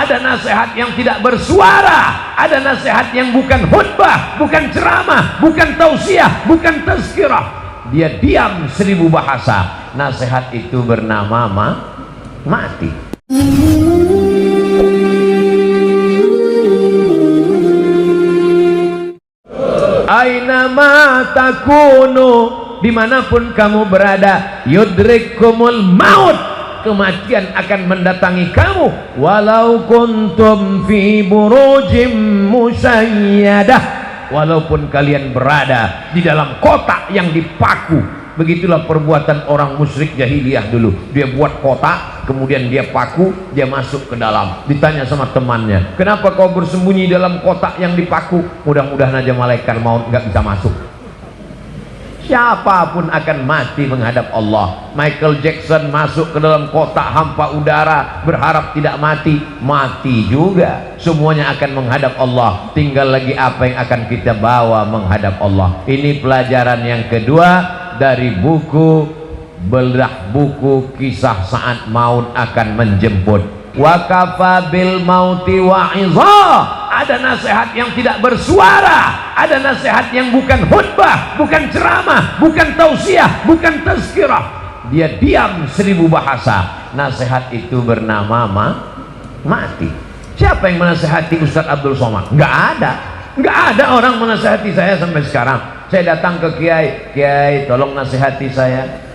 ada nasihat yang tidak bersuara, ada nasihat yang bukan khutbah, bukan ceramah, bukan tausiah, bukan tazkirah. Dia diam 1000 bahasa. Nasihat itu bernama mati. Ainama takunu, dimanapun kamu berada, yudrikumul maut, kematian akan mendatangi kamu. Walau kuntum fi burujim musayyadah, walaupun kalian berada di dalam kotak yang dipaku. Begitulah perbuatan orang musyrik jahiliyah dulu. Dia buat kotak, kemudian dia paku, dia masuk ke dalam. Ditanya sama temannya, kenapa kau bersembunyi dalam kotak yang dipaku? Mudah-mudahan aja malaikat maut nggak bisa masuk. Siapapun akan mati menghadap Allah. Michael Jackson masuk ke dalam kotak hampa udara, berharap tidak mati, mati juga. Semuanya akan menghadap Allah. Tinggal lagi apa yang akan kita bawa menghadap Allah. Ini pelajaran yang kedua dari buku belah buku kisah saat maut akan menjemput. Wa kafa bil mauti wa'izah. Ada nasihat yang tidak bersuara, ada nasihat yang bukan khutbah, bukan ceramah, bukan tausiah, bukan tazkirah. Dia diam 1000 bahasa. Nasihat itu bernama mati. Siapa yang menasihati Ustaz Abdul Somad? Nggak ada. Nggak ada orang menasihati saya sampai sekarang. Saya datang ke Kiai, Kiai tolong nasihati saya.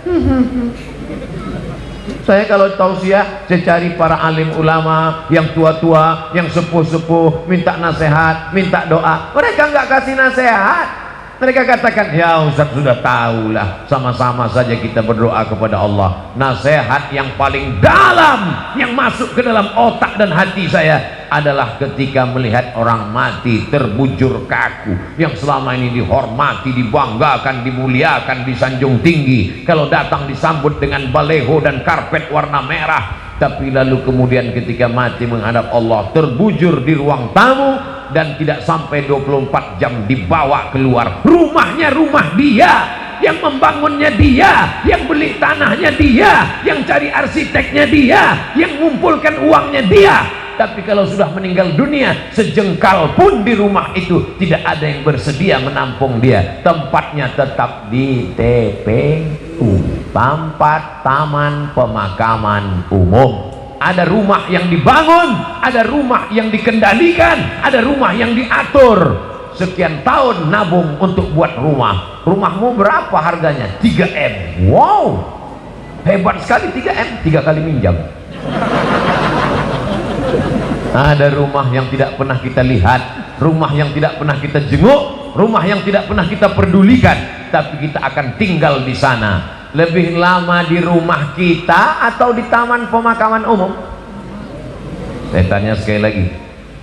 Saya kalau tausiah, saya cari para alim ulama yang tua-tua, yang sepuh-sepuh, minta nasihat, minta doa. Mereka nggak kasih nasihat. Mereka katakan, ya Ustaz sudah tahulah, sama-sama saja kita berdoa kepada Allah. Nasihat yang paling dalam yang masuk ke dalam otak dan hati saya adalah ketika melihat orang mati terbujur kaku, yang selama ini dihormati, dibanggakan, dimuliakan, disanjung tinggi. Kalau datang disambut dengan baleho dan karpet warna merah, tapi lalu kemudian ketika mati menghadap Allah terbujur di ruang tamu, dan tidak sampai 24 jam dibawa keluar. Rumahnya rumah dia, yang membangunnya dia, yang beli tanahnya dia, yang cari arsiteknya dia, yang mengumpulkan uangnya dia. Tapi kalau sudah meninggal dunia, sejengkal pun di rumah itu tidak ada yang bersedia menampung dia. Tempatnya tetap di TPU, tempat taman pemakaman umum. Ada rumah yang dibangun, ada rumah yang dikendalikan, ada rumah yang diatur. Sekian tahun nabung untuk buat rumah. Rumahmu berapa harganya? 3M. Wow, hebat sekali 3M, 3 kali minjam. Ada rumah yang tidak pernah kita lihat, rumah yang tidak pernah kita jenguk, rumah yang tidak pernah kita pedulikan, tapi kita akan tinggal di sana. Lebih lama di rumah kita atau di taman pemakaman umum? Saya tanya sekali lagi,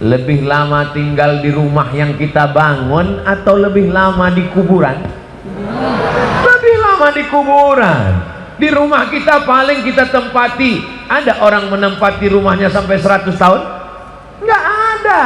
lebih lama tinggal di rumah yang kita bangun atau lebih lama di kuburan? Lebih lama di kuburan. Di rumah kita paling kita tempati. Ada orang menempati rumahnya sampai 100 tahun? Nggak ada.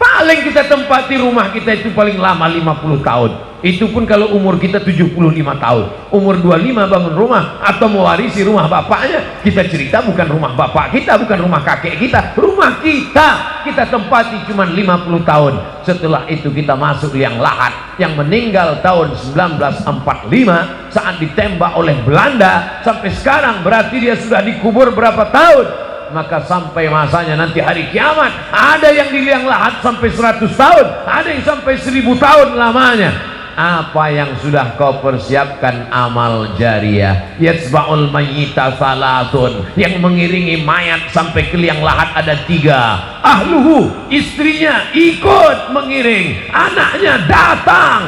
Paling kita tempati rumah kita itu paling lama 50 tahun. Itu pun kalau umur kita 75 tahun. Umur 25 bangun rumah atau mewarisi rumah bapaknya. Kita cerita bukan rumah bapak kita, bukan rumah kakek kita, rumah kita tempati cuma 50 tahun. Setelah itu kita masuk liang lahat. Yang meninggal tahun 1945 saat ditembak oleh Belanda, sampai sekarang berarti dia sudah dikubur berapa tahun? Maka sampai masanya nanti hari kiamat, ada yang di liang lahat sampai 100 tahun, ada yang sampai 1000 tahun lamanya. Apa yang sudah kau persiapkan? Amal jariah. Yatsba'ul mayyita salatun, yang mengiringi mayat sampai ke liang lahat ada 3. Ahluhu, istrinya ikut mengiring, anaknya datang,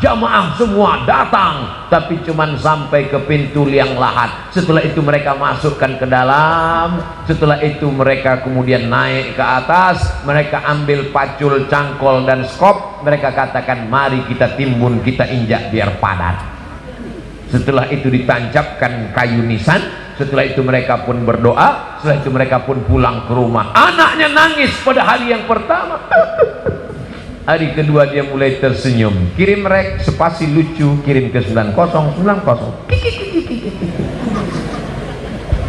jamaah semua datang, tapi cuman sampai ke pintu liang lahat. Setelah itu mereka masukkan ke dalam. Setelah itu mereka kemudian naik ke atas. Mereka ambil pacul, cangkol dan skop. Mereka katakan, mari kita timbun, kita injak biar padat. Setelah itu ditancapkan kayu nisan. Setelah itu mereka pun berdoa. Setelah itu mereka pun pulang ke rumah. Anaknya nangis pada hari yang pertama. Hari kedua dia mulai tersenyum. Kirim rek spasi lucu, kirim ke 9090.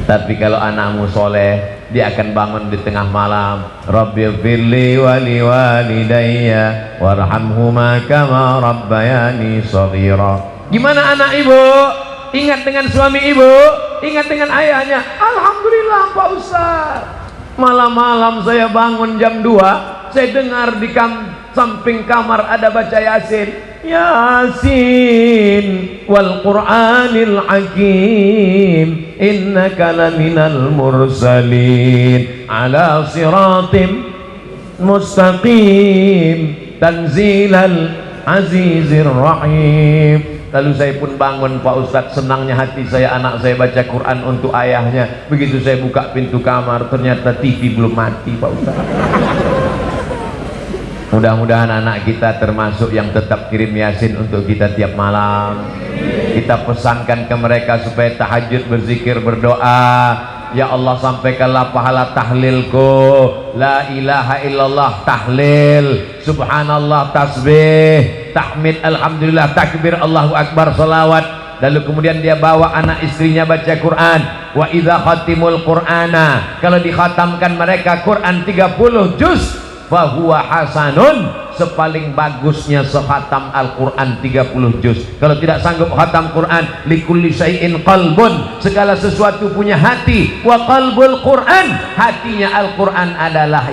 Tapi kalau anakmu soleh, dia akan bangun di tengah malam, Rabbighfirli wa liwalidayya warhamhuma kama rabbayani shaghira. Gimana anak ibu? Ingat dengan suami ibu, ingat dengan ayahnya. Alhamdulillah Pak Ustaz, malam-malam saya bangun jam 2, saya dengar di samping kamar ada baca Yasin. Yasin wal Qur'anil Hakim innaka laminal mursalin ala siratim mustaqim tanzilal azizir rahim. Lalu saya pun bangun Pak Ustadz, senangnya hati saya, anak saya baca Quran untuk ayahnya. Begitu saya buka pintu kamar, ternyata TV belum mati Pak Ustadz. Mudah-mudahan anak kita termasuk yang tetap kirim Yasin untuk kita tiap malam. Kita pesankan ke mereka supaya tahajud, berzikir, berdoa. Ya Allah, sampaikanlah pahala tahlilku, la ilaha illallah tahlil, subhanallah tasbih, tahmid, alhamdulillah, takbir, Allahu akbar, salawat. Lalu kemudian dia bawa anak istrinya baca Quran. Wa idza khatimul qur'ana, kalau dikhatamkan mereka Quran 30 juz, fahuwa hasanun, sepaling bagusnya sekhatam Al-Quran 30 juz. Kalau tidak sanggup khatam Quran, likulli syai'in qalbun, segala sesuatu punya hati. Wa qalbul Quran, hatinya Al-Quran adalah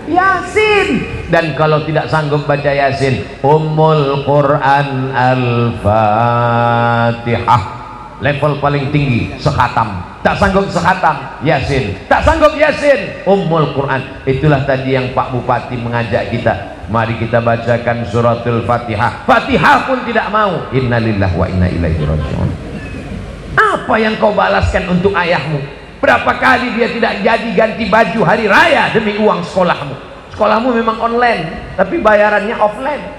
Yasin. Dan kalau tidak sanggup baca Yasin, Ummul Quran Al-Fatihah, level paling tinggi sekhatam. Tak sanggup sekhatam Yasin, tak sanggup Yasin, Ummul Quran. Itulah tadi yang Pak Bupati mengajak kita, mari kita bacakan suratul Fatihah. Fatihah pun tidak mau. Innalillahi wa inna ilaihi raji'un. Apa yang kau balaskan untuk ayahmu? Berapa kali dia tidak jadi ganti baju hari raya demi uang sekolahmu? Sekolahmu memang online, tapi bayarannya offline.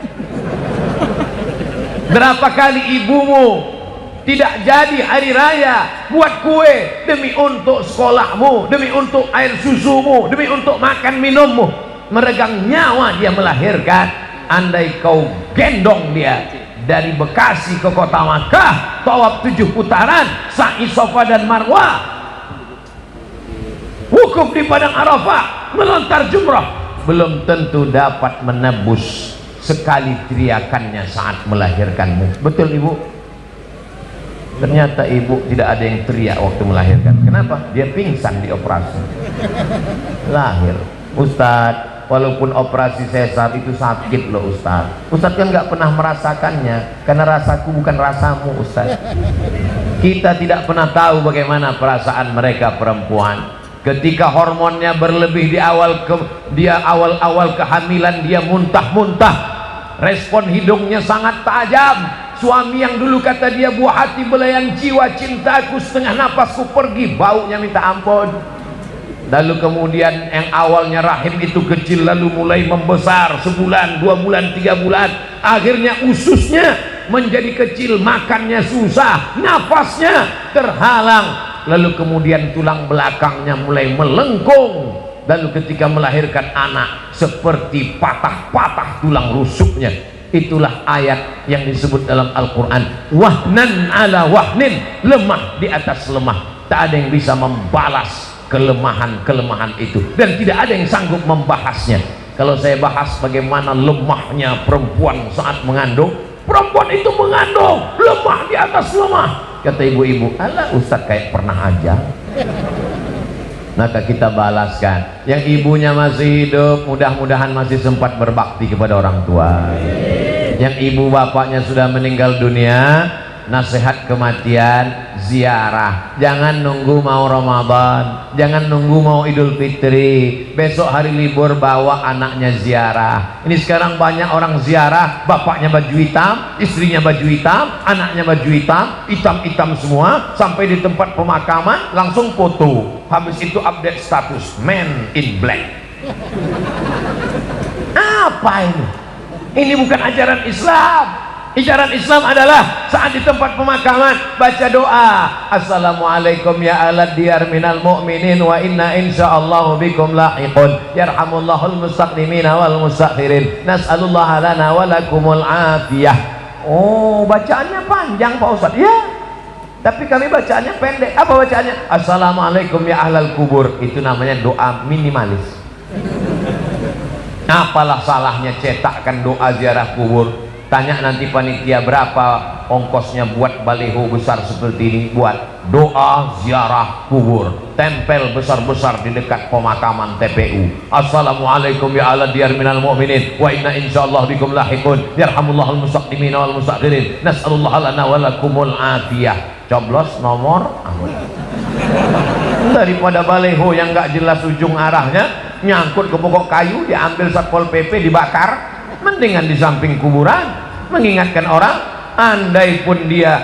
Berapa kali ibumu tidak jadi hari raya buat kue demi untuk sekolahmu, demi untuk air susumu, demi untuk makan minummu. Meregang nyawa dia melahirkan. Andai kau gendong dia dari Bekasi ke kota Makkah, tawaf 7 putaran, sa'i Safa dan Marwah, wukuf di padang Arafah, melontar jumrah, belum tentu dapat menebus sekali teriakannya saat melahirkanmu. Betul ibu? Ternyata ibu tidak ada yang teriak waktu melahirkan. Kenapa? Dia pingsan di operasi. Lahir. Ustadz, walaupun operasi sesar itu sakit loh Ustadz. Ustadz kan nggak pernah merasakannya, karena rasaku bukan rasamu Ustadz. Kita tidak pernah tahu bagaimana perasaan mereka perempuan. Ketika hormonnya berlebih di awal kehamilan, dia muntah-muntah. Respon hidungnya sangat tajam. Suami yang dulu kata dia buah hati belayan jiwa cintaku, setengah napasku pergi, baunya minta ampun. Lalu kemudian yang awalnya rahim itu kecil, lalu mulai membesar, sebulan, 2 bulan, 3 bulan, akhirnya ususnya menjadi kecil, makannya susah, nafasnya terhalang, lalu kemudian tulang belakangnya mulai melengkung. Lalu ketika melahirkan anak, seperti patah-patah tulang rusuknya. Itulah ayat yang disebut dalam Al-Quran, wahnan ala wahnin, lemah di atas lemah. Tak ada yang bisa membalas kelemahan-kelemahan itu, dan tidak ada yang sanggup membahasnya. Kalau saya bahas bagaimana lemahnya perempuan saat mengandung, perempuan itu mengandung lemah di atas lemah. Kata ibu-ibu, alah Ustadz kayak pernah aja. Maka kita balaskan. Yang ibunya masih hidup, mudah-mudahan masih sempat berbakti kepada orang tua. Yang ibu bapaknya sudah meninggal dunia, nasihat kematian, ziarah. Jangan nunggu mau Ramadan, jangan nunggu mau Idul Fitri, besok hari libur bawa anaknya ziarah. Ini sekarang banyak orang ziarah, bapaknya baju hitam, istrinya baju hitam, anaknya baju hitam, hitam-hitam semua, sampai di tempat pemakaman langsung foto. Habis itu update status, man in black. Apa ini? Ini bukan ajaran Islam. Ajaran Islam adalah saat di tempat pemakaman baca doa, assalamualaikum ya alad diyar minal mu'minin wa inna insyaallahu bikum lahiqun yarhamullahul mustaqdimina wal mustakhirin nas'alullaha lana wa lakumul afiyah. Oh, bacaannya panjang Pak Ustadz ya. Tapi kami bacaannya pendek. Apa bacaannya? Assalamualaikum ya ahlal kubur. Itu namanya doa minimalis. Apalah salahnya cetakkan doa ziarah kubur? Tanya nanti panitia berapa ongkosnya buat baliho besar seperti ini, buat doa ziarah kubur, tempel besar-besar di dekat pemakaman TPU. Assalamualaikum ya ala diyar minal mu'minin wa inna insyaallah bikum lahiqun yarhamullahul mustaqdimin wal mustakhirin nas'alullah lana wa lakumul afiyah. Coblos nomor daripada baliho yang gak jelas ujung arahnya, nyangkut ke pokok kayu, diambil Satpol PP dibakar. Mendingan di samping kuburan, mengingatkan orang. Andai pun dia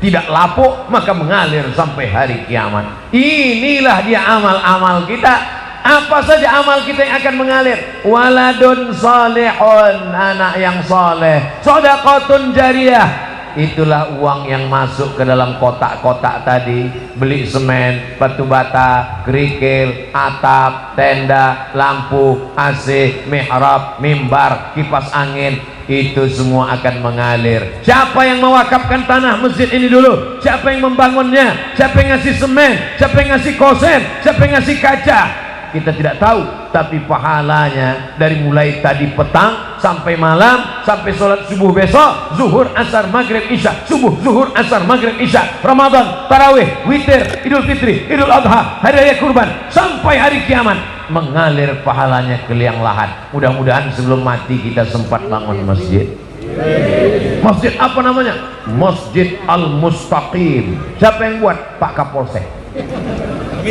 tidak lapuk, maka mengalir sampai hari kiamat. Inilah dia amal-amal kita. Apa saja amal kita yang akan mengalir? Waladun salihun, anak yang soleh, shadaqatun jariyah, itulah uang yang masuk ke dalam kotak-kotak tadi. Beli semen, batu bata, kerikil, atap, tenda, lampu, AC, mihrab, mimbar, kipas angin, itu semua akan mengalir. Siapa yang mewakafkan tanah masjid ini dulu? Siapa yang membangunnya? Siapa yang ngasih semen? Siapa yang ngasih kosen? Siapa yang ngasih kaca? Kita tidak tahu, tapi pahalanya dari mulai tadi petang sampai malam, sampai sholat subuh besok, zuhur, asar, maghrib, isya, subuh, zuhur, asar, maghrib, isya, Ramadan, tarawih, witir, idul fitri, idul adha, hari raya kurban, sampai hari kiamat, mengalir pahalanya ke liang lahat. Mudah-mudahan sebelum mati kita sempat bangun masjid. Masjid apa namanya? Masjid Al-Mustaqim. Siapa yang buat? Pak Kapolsek.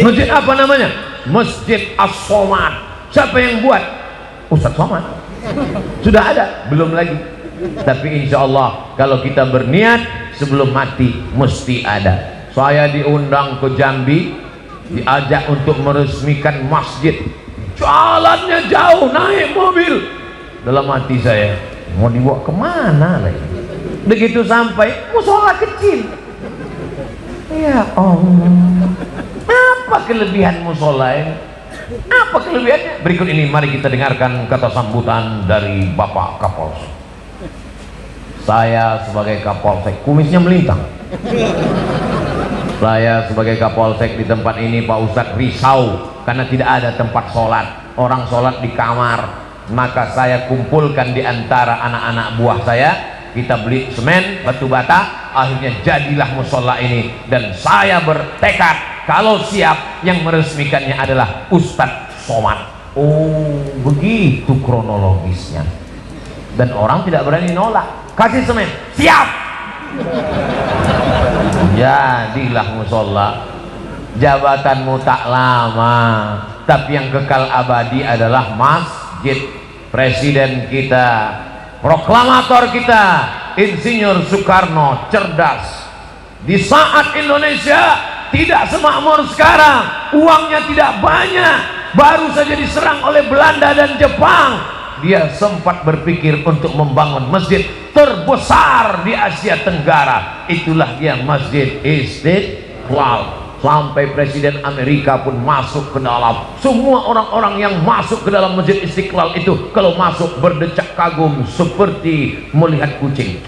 Masjid apa namanya? Masjid As-Somad. Siapa yang buat? Ustadz Somad. Sudah ada? Belum lagi. Tapi insya Allah kalau kita berniat sebelum mati mesti ada. Saya diundang ke Jambi, diajak untuk meresmikan masjid. Jalannya jauh, naik mobil. Dalam hati saya, mau dibawa kemana lagi? Begitu sampai, musola kecil. Ya Allah, apa kelebihan musola ini? Apa kelebihannya? Berikut ini mari kita dengarkan kata sambutan dari Bapak Kapolsek. Saya sebagai Kapolsek, kumisnya melintang. Saya sebagai Kapolsek di tempat ini, Pak Ustadz risau karena tidak ada tempat sholat. Orang sholat di kamar. Maka saya kumpulkan di antara anak-anak buah saya. Kita beli semen, batu bata, akhirnya jadilah musola ini. Dan saya bertekad kalau siap, yang meresmikannya adalah Ustadz Somad. Oh, begitu kronologisnya. Dan orang tidak berani nolak. Kasih semen, siap. Jadilah musola. Jabatanmu tak lama, tapi yang kekal abadi adalah masjid. Presiden kita, proklamator kita, Insinyur Soekarno cerdas. Di saat Indonesia tidak semakmur sekarang, uangnya tidak banyak, baru saja diserang oleh Belanda dan Jepang, dia sempat berpikir untuk membangun masjid terbesar di Asia Tenggara. Itulah dia Masjid Istiqlal. Sampai Presiden Amerika pun masuk ke dalam. Semua orang-orang yang masuk ke dalam Masjid Istiqlal itu kalau masuk berdecak kagum seperti melihat kucing.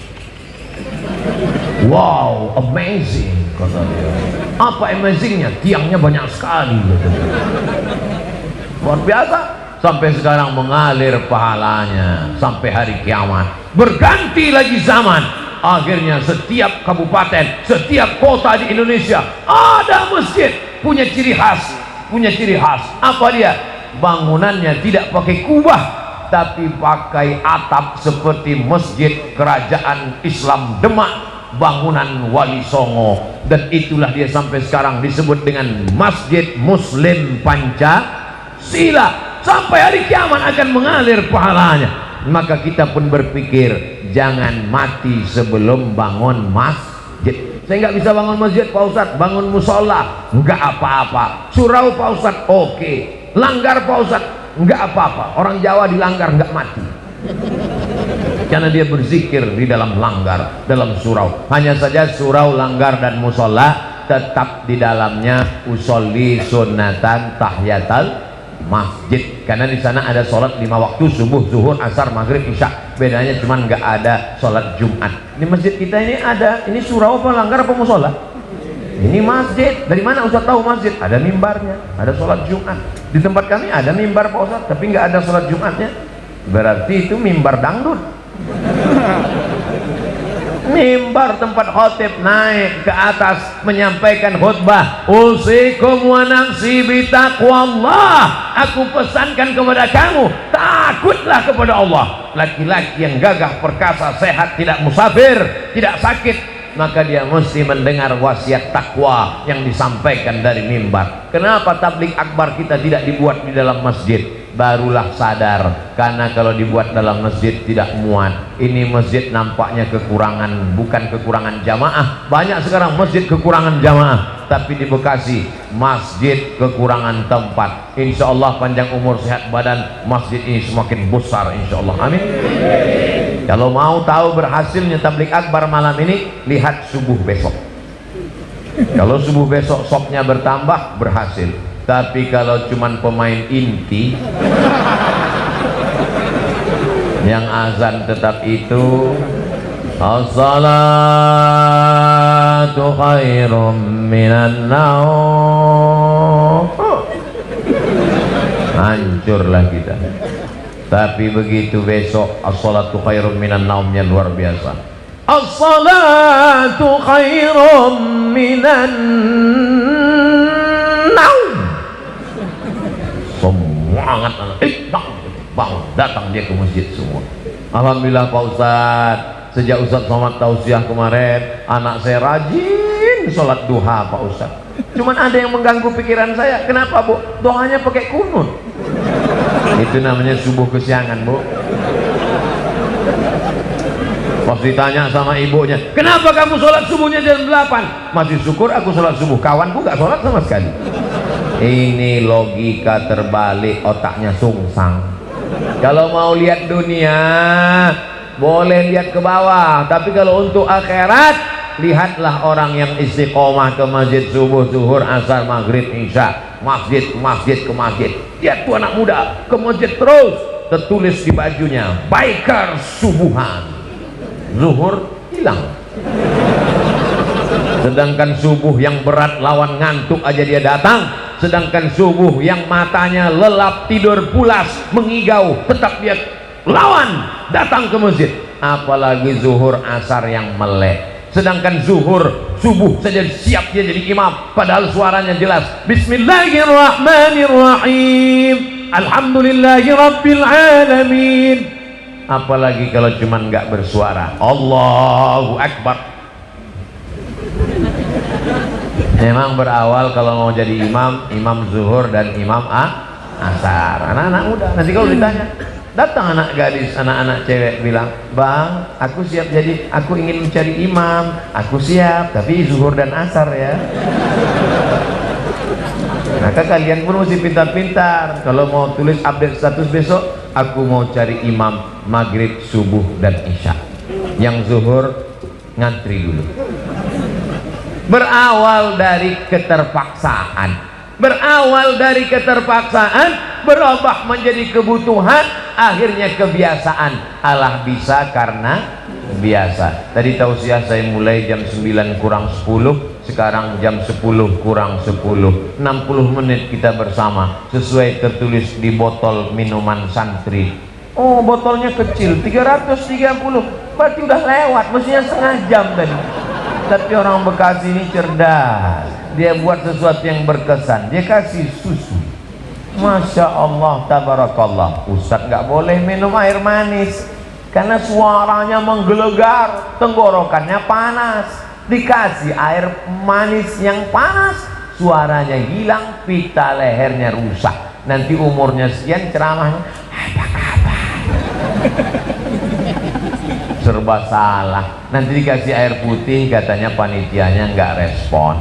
Wow, amazing, kata dia. Apa amazingnya? Tiangnya banyak sekali, luar biasa. Sampai sekarang mengalir pahalanya sampai hari kiamat. Berganti lagi zaman, akhirnya setiap kabupaten, setiap kota di Indonesia ada masjid. Punya ciri khas, punya ciri khas. Apa dia? Bangunannya tidak pakai kubah, tapi pakai atap seperti masjid kerajaan Islam Demak, bangunan Wali Songo. Dan itulah dia sampai sekarang disebut dengan Masjid Muslim Pancasila. Sampai hari kiamat akan mengalir pahalanya. Maka kita pun berpikir, jangan mati sebelum bangun masjid. Saya nggak bisa bangun masjid, Pak Ustadz. Bangun musola, nggak apa-apa. Surau, Pak Ustadz, oke. Langgar, Pak Ustadz, nggak apa-apa. Orang Jawa dilanggar nggak mati, karena dia berzikir di dalam langgar, dalam surau. Hanya saja surau, langgar, dan musola tetap di dalamnya usolli sunatan tahiyatal masjid, karena di sana ada sholat 5 waktu, subuh, zuhur, asar, maghrib, isya. Bedanya cuman nggak ada sholat Jumat. Di masjid kita ini ada, ini surau apa langgar apa musola? Ini masjid. Dari mana Ustaz tahu masjid? Ada mimbarnya, ada sholat Jumat. Di tempat kami ada mimbar Pak Ustaz, tapi nggak ada sholat Jumatnya. Berarti itu mimbar dangdut. Mimbar tempat khotib naik ke atas menyampaikan khutbah, usikum wa nafsi bitaqwallah, aku pesankan kepada kamu, takutlah kepada Allah. Laki-laki yang gagah perkasa, sehat, tidak musafir, tidak sakit, maka dia mesti mendengar wasiat takwa yang disampaikan dari mimbar. Kenapa tabligh akbar kita tidak dibuat di dalam masjid? Barulah sadar, karena kalau dibuat dalam masjid tidak muat. Ini masjid nampaknya kekurangan, bukan kekurangan jamaah. Banyak sekarang masjid kekurangan jamaah, tapi di Bekasi masjid kekurangan tempat. Insya Allah panjang umur sehat badan, masjid ini semakin besar insya Allah, amin. Kalau mau tahu berhasilnya tabligh akbar malam ini, lihat subuh besok. Kalau subuh besok sopnya bertambah, berhasil. Tapi kalau cuman pemain inti yang azan tetap itu, as-salatu khairum minan naum, hancurlah kita. Tapi begitu besok as-salatu khairum minan naumnya luar biasa. As-salatu khairum minan naum. Semangat bangun, datang dia ke masjid semua. Alhamdulillah Pak Ustadz, sejak Ustadz Somad tausiah kemarin, anak saya rajin sholat duha Pak Ustadz. Cuman ada yang mengganggu pikiran saya. Kenapa Bu? Doanya pakai kunut. Itu namanya subuh kesiangan Bu. Pas ditanya sama ibunya, kenapa kamu sholat subuhnya jam 8? Masih syukur aku sholat subuh, kawanku gak sholat sama sekali. Ini logika terbalik, otaknya sungsang. Kalau mau lihat dunia boleh lihat ke bawah, tapi kalau untuk akhirat, lihatlah orang yang istiqomah ke masjid subuh, zuhur, asar, maghrib, isya, masjid ke masjid ke masjid. Lihat tuh anak muda ke masjid terus, tertulis di bajunya biker subuhan, zuhur hilang. Sedangkan subuh yang berat lawan ngantuk aja dia datang. Sedangkan subuh yang matanya lelap, tidur pulas, mengigau, tetap dia lawan datang ke masjid. Apalagi zuhur, asar yang melek. Sedangkan zuhur, subuh saja siap dia jadi imam, padahal suaranya jelas. Bismillahirrahmanirrahim, alhamdulillahi rabbil alamin. Apalagi kalau cuman nggak bersuara, Allahu Akbar. Memang berawal kalau mau jadi imam, imam zuhur dan imam asar. Anak-anak muda, nanti kalau ditanya, datang anak gadis, anak-anak cewek bilang, bang, aku siap jadi, aku ingin mencari imam, aku siap, tapi zuhur dan asar ya. Maka kalian pun mesti pintar-pintar. Kalau mau tulis update status besok, aku mau cari imam maghrib, subuh dan isya. Yang zuhur ngantri dulu. Berawal dari keterpaksaan, berubah menjadi kebutuhan, akhirnya kebiasaan. Allah bisa karena biasa. Tadi tausiah saya mulai jam 9 kurang 10, sekarang jam 10 kurang 10, 60 menit kita bersama sesuai tertulis di botol minuman santri. Oh, botolnya kecil, 330, berarti udah lewat, mestinya setengah jam tadi. Tapi orang Bekasi ini cerdas, dia buat sesuatu yang berkesan, dia kasih susu. Masya Allah, tabarakallah. Ustadz nggak boleh minum air manis karena suaranya menggelegar, tenggorokannya panas. Dikasih air manis yang panas, suaranya hilang, pita lehernya rusak. Nanti umurnya sekian, ceramahnya apa kabar? Serba salah. Nanti dikasih air putih, katanya panitianya nggak respon.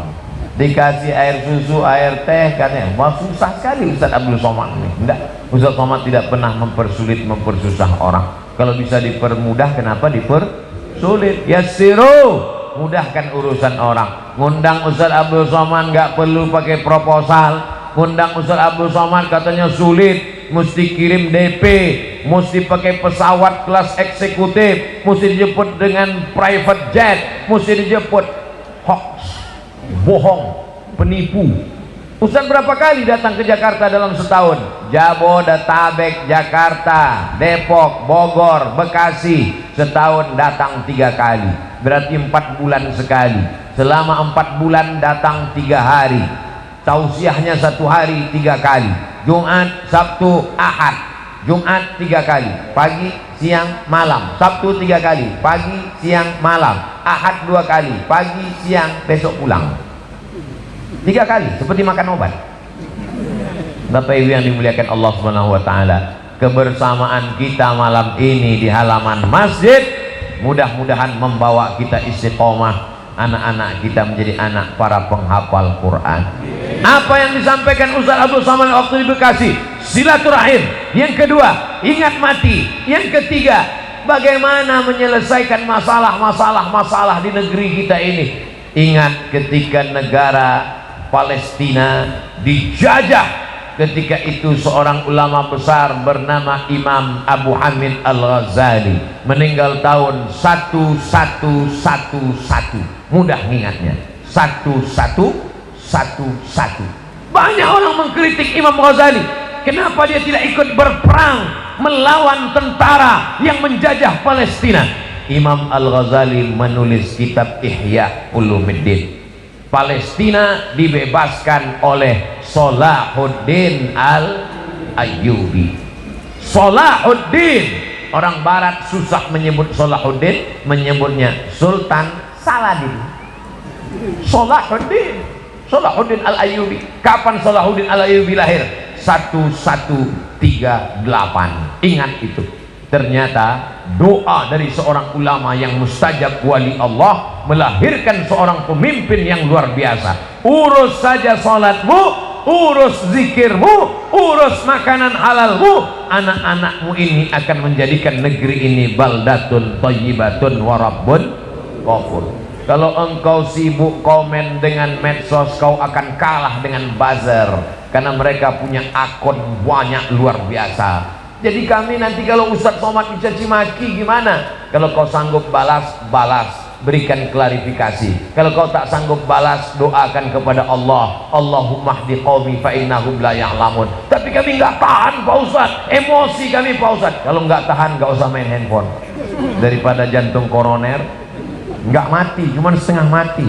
Dikasih air susu, air teh, katanya wah susah sekali Ustaz Abdul Somad ini. Enggak, Ustaz Somad tidak pernah mempersulit, mempersusah orang. Kalau bisa dipermudah, kenapa dipersulit? Yassiru, mudahkan urusan orang. Ngundang Ustaz Abdul Somad nggak perlu pakai proposal. Ngundang Ustaz Abdul Somad katanya sulit, mesti kirim DP, mesti pakai pesawat kelas eksekutif, mesti dijemput dengan private jet, mesti dijemput. Hoax. bohong, penipu. Ustaz berapa kali datang ke Jakarta dalam setahun? Jabodetabek, Jakarta, Depok, Bogor, Bekasi, setahun datang 3 kali, berarti 4 bulan sekali. Selama 4 bulan datang 3 hari, tausiahnya 1 hari 3 kali, Jumat, Sabtu, Ahad. Jumat 3 kali, pagi, siang, malam. Sabtu 3 kali, pagi, siang, malam. Ahad 2 kali, pagi, siang, besok pulang. 3 kali, seperti makan obat. Bapak Ibu yang dimuliakan Allah Subhanahu wa taala, kebersamaan kita malam ini di halaman masjid mudah-mudahan membawa kita istiqomah, anak-anak kita menjadi anak para penghafal Quran. Apa yang disampaikan Ustaz Abdul Somad waktu di Bekasi, silaturahim. Yang kedua, ingat mati. Yang ketiga, bagaimana menyelesaikan masalah di negeri kita ini. Ingat ketika negara Palestina dijajah, ketika itu seorang ulama besar bernama Imam Abu Hamid Al-Ghazali meninggal tahun 1111. Mudah ingatnya, 1111. Banyak orang mengkritik Imam Ghazali, kenapa dia tidak ikut berperang melawan tentara yang menjajah Palestina. Imam Al-Ghazali menulis kitab Ihya Ulumuddin. Palestina dibebaskan oleh Salahuddin Al-Ayyubi. Salahuddin, orang barat susah menyebut Salahuddin, menyebutnya Sultan Saladin. Salahuddin Al-Ayyubi. Kapan Salahuddin Al-Ayyubi lahir? 1138. Ingat itu. Ternyata doa dari seorang ulama yang mustajab wali Allah melahirkan seorang pemimpin yang luar biasa. Urus saja salatmu, urus zikirmu, urus makanan halalmu, anak-anakmu ini akan menjadikan negeri ini baldatun thayyibatun wa rabbun ghafur. Kalau engkau sibuk komen dengan medsos, kau akan kalah dengan buzzer, karena mereka punya akun banyak luar biasa. Jadi kami nanti kalau Ustaz Somad dicaci maki gimana? Kalau kau sanggup balas, berikan klarifikasi. Kalau kau tak sanggup balas, doakan kepada Allah, Allahumma hdi qaumi fa innahum la ya'lamun. Tapi kami nggak tahan Pak Ustaz, emosi kami Pak Ustaz. Kalau nggak tahan, nggak usah main handphone. Daripada jantung koroner nggak mati, cuman setengah mati.